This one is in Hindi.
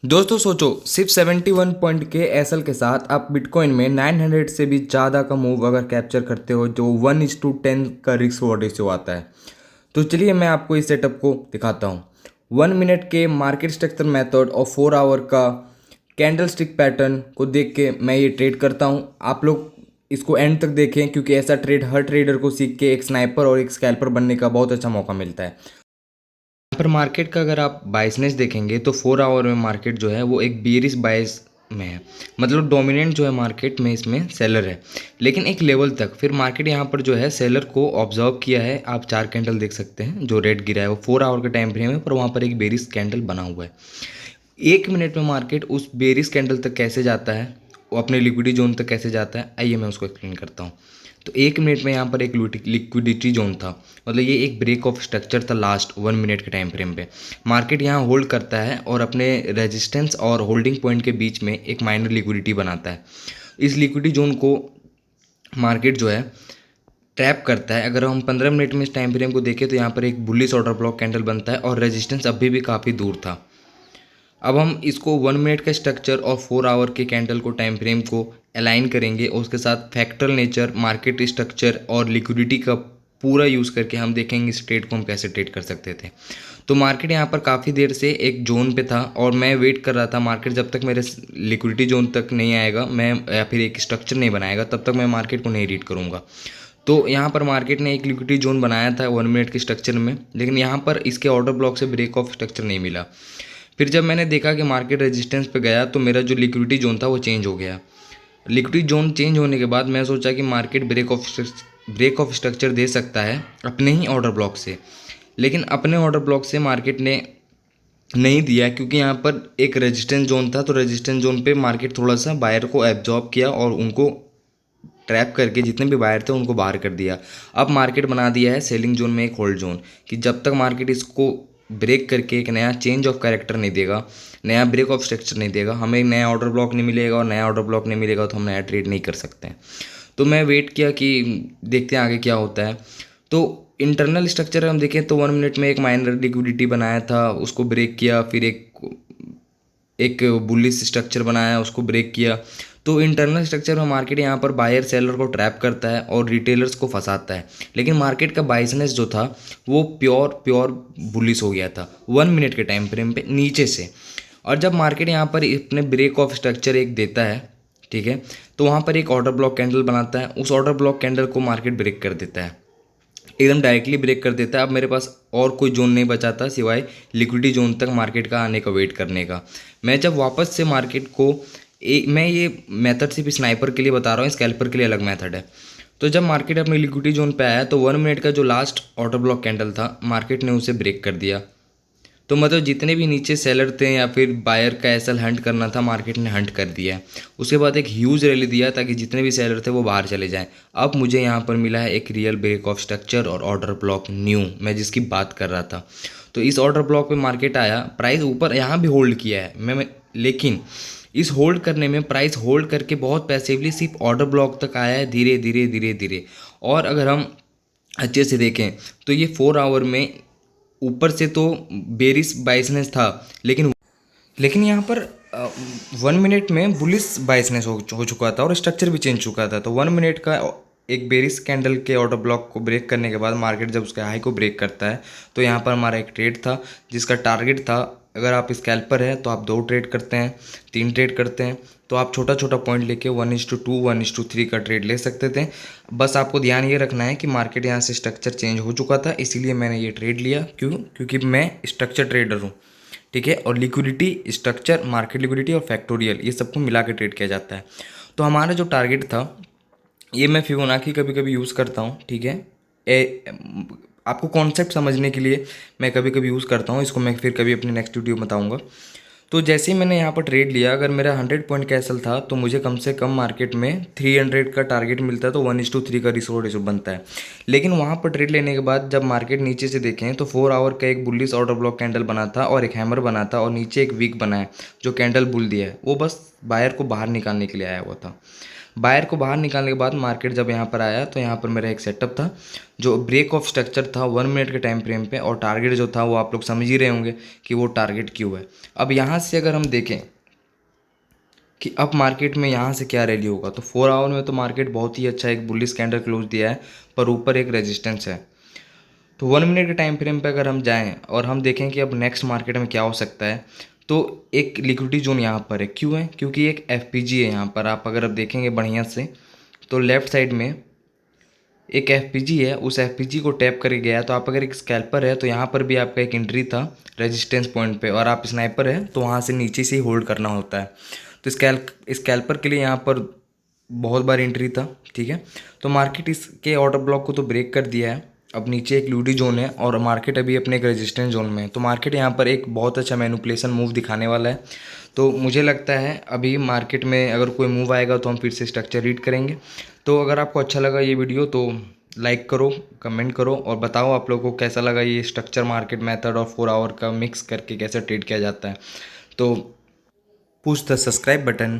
दोस्तों सोचो, सिर्फ 71 पॉइंट के एसएल के साथ आप बिटकॉइन में 900 से भी ज़्यादा का मूव अगर कैप्चर करते हो जो 1:10 का रिस्क रॉड रेशियो आता है। तो चलिए मैं आपको इस सेटअप को दिखाता हूँ। 1 मिनट के मार्केट स्ट्रक्चर मेथड और 4 आवर का कैंडल स्टिक पैटर्न को देख के मैं ये ट्रेड करता हूँ। आप लोग इसको एंड तक देखें क्योंकि ऐसा ट्रेड हर ट्रेडर को सीख के एक स्नाइपर और एक स्कैल्पर बनने का बहुत अच्छा मौका मिलता है। यहाँ पर मार्केट का अगर आप बाइसनेस देखेंगे तो 4 आवर में मार्केट जो है वो एक बेयरिश बाइस में है। मतलब डोमिनेंट जो है मार्केट में इसमें सेलर है, लेकिन एक लेवल तक फिर मार्केट यहाँ पर जो है सेलर को ऑब्जर्व किया है। आप 4 कैंडल देख सकते हैं, जो रेड गिरा है वो 4 आवर के टाइम फ्रेम है, पर वहाँ पर एक बेरिश कैंडल बना हुआ है। 1 मिनट में मार्केट उस बेरिश कैंडल तक कैसे जाता है, वो अपने लिक्विडिटी जोन तक कैसे जाता है, आइए मैं उसको एक्सप्लेन करता हूँ। तो 1 मिनट में यहाँ पर एक लिक्विडिटी जोन था, मतलब ये एक ब्रेक ऑफ स्ट्रक्चर था लास्ट 1 मिनट के टाइम फ्रेम पे। मार्केट यहाँ होल्ड करता है और अपने रेजिस्टेंस और होल्डिंग पॉइंट के बीच में एक माइनर लिक्विडिटी बनाता है। इस लिक्विडिटी जोन को मार्केट जो है ट्रैप करता है। अगर हम 15 मिनट में इस टाइम फ्रेम को देखें तो यहाँ पर एक बुलिश ऑर्डर ब्लॉक कैंडल बनता है और रेजिस्टेंस अभी भी काफ़ी दूर था। अब हम इसको 1 मिनट का स्ट्रक्चर और 4 आवर के कैंडल को टाइम फ्रेम को अलाइन करेंगे और उसके साथ फैक्टरल नेचर, मार्केट स्ट्रक्चर और लिक्विडिटी का पूरा यूज़ करके हम देखेंगे इस ट्रेड को हम कैसे ट्रेड कर सकते थे। तो मार्केट यहाँ पर काफ़ी देर से एक जोन पे था और मैं वेट कर रहा था मार्केट जब तक मेरे लिक्विडिटी जोन तक नहीं आएगा, मैं या फिर एक स्ट्रक्चर नहीं बनाएगा, तब तक मैं मार्केट को नहीं रीड करूँगा। तो यहाँ पर मार्केट ने एक लिक्विडिटी जोन बनाया था 1 मिनट के स्ट्रक्चर में, लेकिन यहाँ पर इसके ऑर्डर ब्लॉक से ब्रेक ऑफ स्ट्रक्चर नहीं मिला। फिर जब मैंने देखा कि मार्केट रेजिस्टेंस पे गया तो मेरा जो लिक्विडिटी जोन था वो चेंज हो गया। लिक्विडिटी जोन चेंज होने के बाद मैं सोचा कि मार्केट ब्रेक ऑफ स्ट्रक्चर दे सकता है अपने ही ऑर्डर ब्लॉक से, लेकिन अपने ऑर्डर ब्लॉक से मार्केट ने नहीं दिया क्योंकि यहाँ पर एक रेजिस्टेंस जोन था। तो रेजिस्टेंस जोन पे मार्केट थोड़ा सा बायर को एब्जॉर्ब किया और उनको ट्रैप करके जितने भी बायर थे उनको बाहर कर दिया। अब मार्केट बना दिया है सेलिंग जोन में एक होल्ड जोन, कि जब तक मार्केट इसको ब्रेक करके एक नया चेंज ऑफ कैरेक्टर नहीं देगा, नया ब्रेक ऑफ स्ट्रक्चर नहीं देगा, हमें नया ऑर्डर ब्लॉक नहीं मिलेगा, और नया ऑर्डर ब्लॉक नहीं मिलेगा तो हम नया ट्रेड नहीं कर सकते हैं। तो मैं वेट किया कि देखते हैं आगे क्या होता है। तो इंटरनल स्ट्रक्चर हम देखें तो 1 मिनट में एक माइनर लिक्विडिटी बनाया था, उसको ब्रेक किया, फिर एक बुलिश स्ट्रक्चर बनाया, उसको ब्रेक किया। तो इंटरनल स्ट्रक्चर में मार्केट यहाँ पर बायर सेलर को ट्रैप करता है और रिटेलर्स को फंसाता है, लेकिन मार्केट का बाइसनेस जो था वो प्योर बुलिश हो गया था 1 मिनट के टाइम फ्रेम पे नीचे से। और जब मार्केट यहाँ पर अपने ब्रेक ऑफ स्ट्रक्चर एक देता है, ठीक है, तो वहाँ पर एक ऑर्डर ब्लॉक कैंडल बनाता है, उस ऑर्डर ब्लॉक कैंडल को मार्केट ब्रेक कर देता है, एकदम डायरेक्टली ब्रेक कर देता है। अब मेरे पास और कोई जोन नहीं बचा था सिवाय लिक्विडिटी जोन तक मार्केट का आने का वेट करने का। मैं जब वापस से मार्केट को मैं ये मेथड सिर्फ स्नाइपर के लिए बता रहा हूँ, स्कैल्पर के लिए अलग मेथड है। तो जब मार्केट अपने लिक्विडिटी जोन पे आया तो 1 मिनट का जो लास्ट ऑर्डर ब्लॉक कैंडल था मार्केट ने उसे ब्रेक कर दिया। तो मतलब जितने भी नीचे सेलर थे या फिर बायर का एसएल हंट करना था, मार्केट ने हंट कर दिया है। उसके बाद एक ह्यूज रैली दिया ताकि जितने भी सेलर थे वो बाहर चले जाएं। अब मुझे यहाँ पर मिला है एक रियल ब्रेक ऑफ स्ट्रक्चर और ऑर्डर ब्लॉक न्यू, मैं जिसकी बात कर रहा था। तो इस ऑर्डर ब्लॉक पे मार्केट आया, प्राइस ऊपर यहाँ भी होल्ड किया है लेकिन इस होल्ड करने में प्राइस होल्ड करके बहुत पैसिवली सिर्फ ऑर्डर ब्लॉक तक आया है, धीरे धीरे धीरे धीरे। और अगर हम अच्छे से देखें तो ये 4 आवर में ऊपर से तो बेरिश बाइसनेस था, लेकिन यहाँ पर 1 मिनट में बुलिश बाइसनेस हो चुका था और स्ट्रक्चर भी चेंज चुका था। तो 1 मिनट का एक बेरिश कैंडल के ऑर्डर ब्लॉक को ब्रेक करने के बाद मार्केट जब उसके हाई को ब्रेक करता है तो यहाँ पर हमारा एक ट्रेड था जिसका टारगेट था, अगर आप स्कैल्पर है तो आप 2 ट्रेड करते हैं, 3 ट्रेड करते हैं, तो आप छोटा छोटा पॉइंट लेके 1:2 1:3 का ट्रेड ले सकते थे। बस आपको ध्यान ये रखना है कि मार्केट यहाँ से स्ट्रक्चर चेंज हो चुका था, इसीलिए मैंने ये ट्रेड लिया। क्योंकि मैं स्ट्रक्चर ट्रेडर हूँ, ठीक है, और लिक्विडिटी, स्ट्रक्चर, मार्केट लिक्विडिटी और फैक्टोरियल ये सबको मिला के ट्रेड किया जाता है। तो हमारा जो टारगेट था, ये मैं फिबोनाची कभी कभी यूज़ करता हूँ, ठीक है, आपको कॉन्सेप्ट समझने के लिए मैं कभी कभी यूज़ करता हूँ, इसको मैं फिर कभी अपने नेक्स्ट वीडियो में बताऊँगा। तो जैसे ही मैंने यहाँ पर ट्रेड लिया, अगर मेरा 100 पॉइंट का एसएल था तो मुझे कम से कम मार्केट में 300 का टारगेट मिलता है, तो 1:3 का रिस्क रेशो बनता है। लेकिन वहाँ पर ट्रेड लेने के बाद जब मार्केट नीचे से देखें तो 4 आवर का एक बुलिश ऑर्डर ब्लॉक कैंडल बना था और एक हैमर बना था और नीचे एक वीक बना है जो कैंडल बुल दिया है, वो बस बायर को बाहर निकालने के लिए आया हुआ था। बायर को बाहर निकालने के बाद मार्केट जब यहाँ पर आया तो यहाँ पर मेरा एक सेटअप था जो ब्रेक ऑफ स्ट्रक्चर था 1 मिनट के टाइम फ्रेम पे, और टारगेट जो था वो आप लोग समझ ही रहे होंगे कि वो टारगेट क्यों है। अब यहाँ से अगर हम देखें कि अब मार्केट में यहाँ से क्या रैली होगा, तो 4 आवर में तो मार्केट बहुत ही अच्छा एक बुलिश कैंडल क्लोज दिया है, पर ऊपर एक रेजिस्टेंस है। तो 1 मिनट के टाइम फ्रेम पे अगर हम जाएं और हम देखें कि अब नेक्स्ट मार्केट में क्या हो सकता है, तो एक लिक्विडिटी जोन यहाँ पर है। क्यों है? क्योंकि एक एफपीजी है यहाँ पर। आप अगर अब देखेंगे बढ़िया से तो लेफ़्ट साइड में एक एफपीजी है, उस एफपीजी को टैप करके गया। तो आप अगर एक स्कैल्पर है तो यहाँ पर भी आपका एक एंट्री था रेजिस्टेंस पॉइंट पे, और आप स्नाइपर है तो वहाँ से नीचे से ही होल्ड करना होता है। तो स्कैल्पर के लिए यहाँ पर बहुत बार एंट्री था, ठीक है। तो मार्केट इसके ऑर्डर ब्लॉक को तो ब्रेक कर दिया है। अब नीचे एक लूडी जोन है और मार्केट अभी अपने एक रेजिस्टेंस जोन में है। तो मार्केट यहाँ पर एक बहुत अच्छा मैनिपुलेशन मूव दिखाने वाला है। तो मुझे लगता है अभी मार्केट में अगर कोई मूव आएगा तो हम फिर से स्ट्रक्चर रीड करेंगे। तो अगर आपको अच्छा लगा ये वीडियो तो लाइक करो, कमेंट करो, और बताओ आप लोगों को कैसा लगा ये स्ट्रक्चर मार्केट मेथड और 4 आवर का मिक्स करके कैसे ट्रेड किया जाता है। तो पुश द सब्सक्राइब बटन।